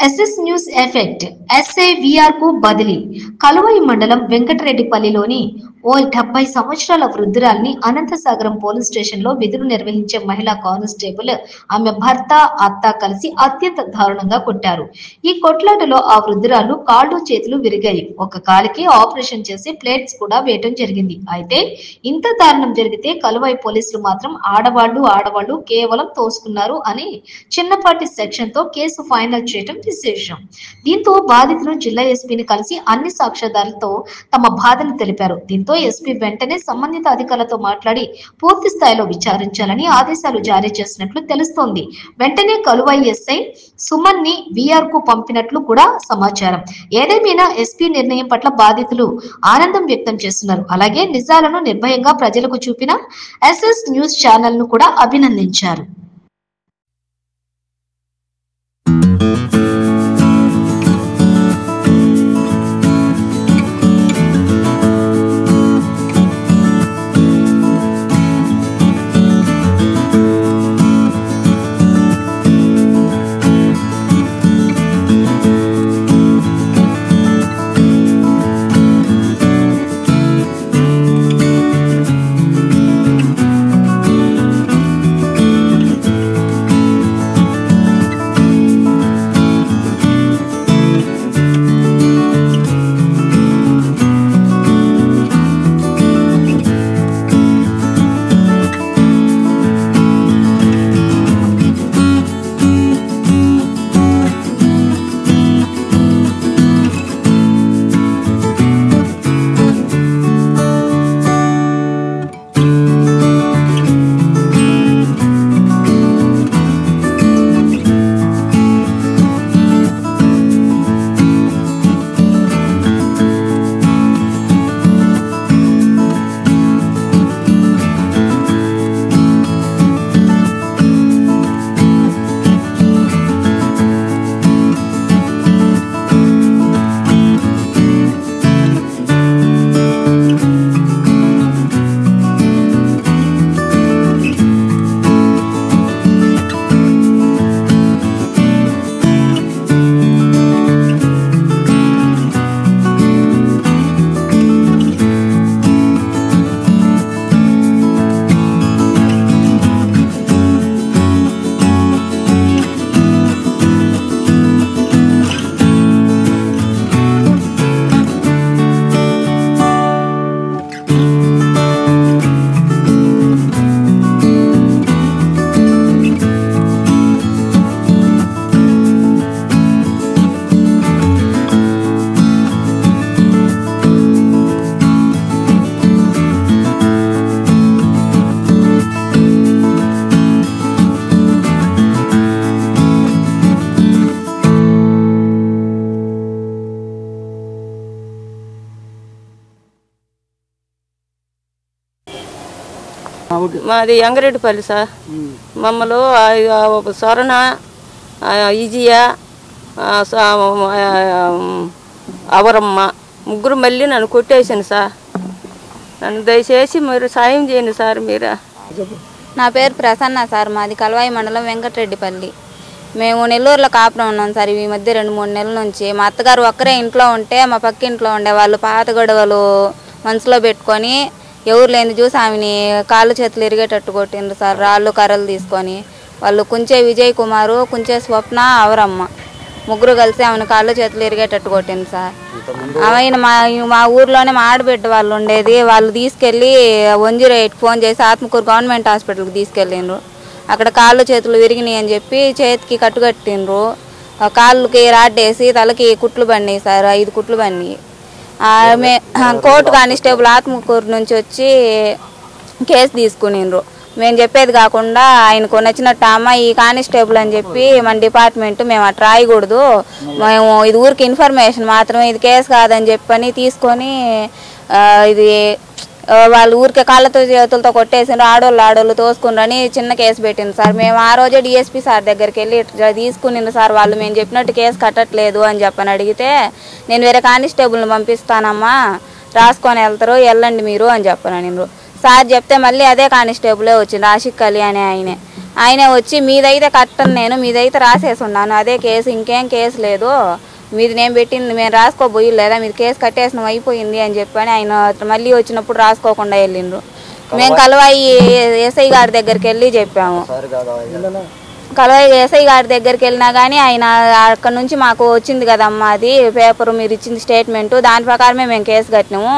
SS news effect ఎస్ఐవిఆర్ కు బదిలీ కలువై మండలం వెంకటరెడ్డిపల్లిలోని ఓ 70 సంవత్సరాల వృద్ధురాలిని అనంతసాగరం పోలీస్ స్టేషన్ లో విధులు నిర్వహించే మహిళా కానిస్టేబుల్ ఆమె భర్త అత్త కలిసి అత్యంత దారుణంగా కొట్టారు. ఈ కొట్లాటలో ఆ వృద్ధురాలు కాళ్ళు చేతులు విరిగాయి. ఒక కాలికి ఆపరేషన్ చేసి ప్లేట్స్ కూడా వేయటం జరిగింది. అయితే ఇంత దారుణం జరిగితే కలువై పోలీసులు మాత్రం ఆడవాళ్లు కేవలం తోసుకున్నారు అని చిన్నపాటి సెక్షన్ తో కేసు ఫైనల్ చేయడం విశేషం. దీంతో బాధితులు జిల్లా ఎస్పీని కలిసి అన్ని సాక్ష్యాధారాలతో తమ బాధను తెలిపారు. దీంతో ఎస్పీ వెంటనే సంబంధిత అధికారులతో మాట్లాడి పూర్తి స్థాయిలో విచారించాలని ఆదేశాలు జారీ చేసినట్లు తెలుస్తోంది. వెంటనే కలువై ఎస్ఐ సుమన్ ని విఆర్ కు పంపినట్లు కూడా సమాచారం. ఏదేమైనా ఎస్పీ నిర్ణయం పట్ల బాధితులు ఆనందం వ్యక్తం చేస్తున్నారు. అలాగే నిజాలను నిర్భయంగా ప్రజలకు చూపిన ఎస్ఎస్ న్యూస్ ఛానల్ ను కూడా అభినందించారు. మాది యంగరెడ్డిపల్లి సార్. మమ్మల్ని స్వర్ణ ఈజియా అవరమ్మ ముగ్గురు మళ్ళీ నన్ను కొట్టేసాను సార్. నన్ను దయచేసి మీరు సాయం చేయండి సార్. మీరు నా పేరు ప్రసన్న సార్. మాది కలవాయి మండలం వెంకటరెడ్డిపల్లి. మేము నెల్లూరులో కాపురం ఉన్నాం సార్. ఈ మధ్య 2-3 నెలల నుంచి మా అత్తగారు ఒక్కరే ఇంట్లో ఉంటే మా పక్క ఇంట్లో ఉండేవాళ్ళు పాత గొడవలు మనసులో పెట్టుకొని ఎవరు లేని చూసి ఆమెని కాళ్ళు చేతులు ఇరిగేటట్టు కొట్టిండ్రు సార్. రాళ్ళు కర్రలు తీసుకొని వాళ్ళు కుంచే విజయ్ కుమారు, కుంచే స్వప్న, అవరమ్మ ముగ్గురు కలిసి ఆమెను కాళ్ళు చేతులు ఇరిగేటట్టు కొట్టింది సార్. ఆమె మా ఊర్లోనే మా ఆడబిడ్డ వాళ్ళు ఉండేది. వాళ్ళు తీసుకెళ్ళి 108 ఫోన్ చేసి ఆత్మకూరు గవర్నమెంట్ హాస్పిటల్కి తీసుకెళ్ళిండ్రు. అక్కడ కాళ్ళు చేతులు విరిగినాయి అని చెప్పి చేతికి కట్టుకట్టిండ్రు. కాళ్ళకి రాడ్డేసి తలకి కుట్లు పడినాయి సార్. 5 కుట్లు పడినాయి. ఆమె కోర్టు కానిస్టేబుల్ ఆత్మకూరు నుంచి వచ్చి కేసు తీసుకునిండ్రు. మేము చెప్పేది కాకుండా ఆయనకు నచ్చినట్టు అమ్మ ఈ కానిస్టేబుల్ అని చెప్పి మన డిపార్ట్మెంట్ మేము అట్లా రాయకూడదు, మేము ఇది ఊరికి ఇన్ఫర్మేషన్ మాత్రమే, ఇది కేసు కాదని చెప్పని తీసుకొని ఇది వాళ్ళు ఊరికే కాళ్ళతో చేతులతో కొట్టేసిన ఆడోళ్ళు తోసుకుని చిన్న కేసు పెట్టింది సార్. మేము ఆ రోజే డిఎస్పీ సార్ దగ్గరికి వెళ్ళి తీసుకునింది సార్. వాళ్ళు మేము చెప్పినట్టు కేసు కట్టట్లేదు అని చెప్పని అడిగితే నేను వేరే కానిస్టేబుల్ని పంపిస్తానమ్మా, రాసుకొని వెళ్తారు, వెళ్ళండి మీరు అని చెప్పను నేను. సార్ చెప్తే మళ్ళీ అదే కానిస్టేబులే వచ్చింది, ఆషిక్ అలీ అనే ఆయనే. ఆయనే వచ్చి మీదైతే కట్టను, నేను మీదైతే రాసేసి ఉన్నాను, అదే కేసు, ఇంకేం కేసు లేదు, మీది నేను పెట్టింది మేము రాసుకోబోయి లేదా మీరు కేసు కట్టేసిన అయిపోయింది అని చెప్పని ఆయన మళ్ళీ వచ్చినప్పుడు రాసుకోకుండా వెళ్ళిండ్రు. మేము కలవాయి ఎస్ఐ గారి దగ్గరికి వెళ్ళి చెప్పాము. కలవాయి ఎస్ఐ గారి దగ్గరికి వెళ్ళినా కానీ ఆయన అక్కడ నుంచి మాకు వచ్చింది కదమ్మా అది పేపర్, మీరు ఇచ్చింది స్టేట్మెంట్, దాని ప్రకారమే మేము కేసు కట్టినాము,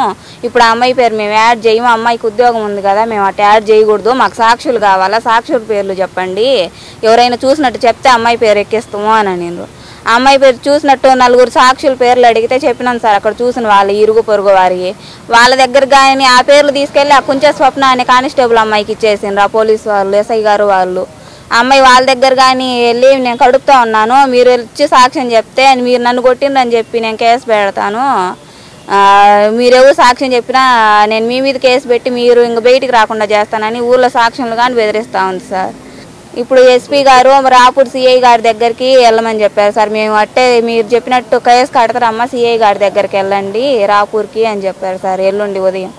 ఇప్పుడు ఆ అమ్మాయి పేరు మేము యాడ్ చేయము, అమ్మాయికి ఉద్యోగం ఉంది కదా మేము అట్లా యాడ్ చేయకూడదు, మాకు సాక్షులు కావాలా, సాక్షుల పేర్లు చెప్పండి, ఎవరైనా చూసినట్టు చెప్తే అమ్మాయి పేరు ఎక్కిస్తాము అని అనిండ్రు. ఆ అమ్మాయి పేరు చూసినట్టు 4 సాక్షుల పేర్లు అడిగితే చెప్పినాను సార్, అక్కడ చూసిన వాళ్ళు ఇరుగు పొరుగు వారికి, వాళ్ళ దగ్గర కానీ ఆ పేర్లు తీసుకెళ్ళి ఆ కుంచె స్వప్న అనే కానిస్టేబుల్ అమ్మాయికి ఇచ్చేసిండ్రు ఆ పోలీసు వాళ్ళు, ఎస్ఐ గారు వాళ్ళు. ఆ అమ్మాయి వాళ్ళ దగ్గర కానీ వెళ్ళి నేను కడుపుతా ఉన్నాను, మీరు వచ్చి సాక్ష్యం చెప్తే మీరు నన్ను కొట్టిండ్రని చెప్పి నేను కేసు పెడతాను, మీరెవరు సాక్ష్యం చెప్పినా నేను మీ మీద కేసు పెట్టి మీరు ఇంక బయటికి రాకుండా చేస్తానని ఊళ్ళో సాక్ష్యంలు కానీ బెదిరిస్తూ ఉంది సార్. ఇప్పుడు ఎస్పీ గారు రాపూర్ సిఐ గారి దగ్గరికి వెళ్ళమని చెప్పారు సార్. మేము అట్టే మీరు చెప్పినట్టు కేసు కడతారమ్మా సిఐ గారి దగ్గరికి వెళ్ళండి రాపూర్కి అని చెప్పారు సార్, ఎల్లుండి ఉదయం.